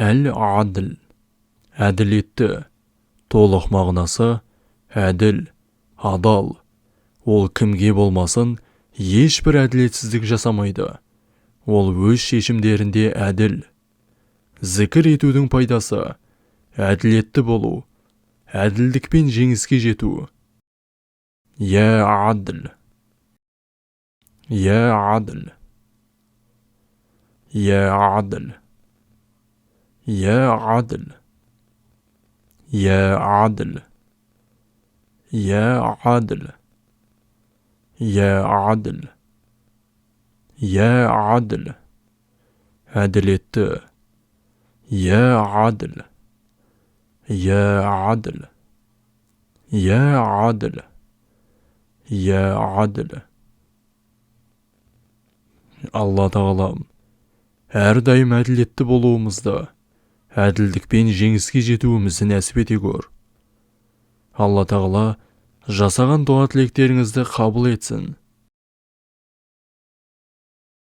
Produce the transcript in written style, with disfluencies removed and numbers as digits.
Әл-адл. Әділетті. Толық мағынасы әділ, адал. Ол кімге болмасын ешбір әділетсіздік жасамайды. Ол өз шешімдерінде әділ. Зікір етудің пайдасы әділетті болу, әділдікпен жеңіске жету. Я адл. Я адл. Я адл. Я адл. Я адл. Я адл. Я адл. Я адл. Әділетті. Я адл. Я адл. Я адл. Я адл. Алла тағалам, әрдайым әділетті болуымызды, әділдікпен жеңіске жетуімізді нәсіп ете көр. Алла тағала жасаған дуа тілектеріңізді қабыл етсін.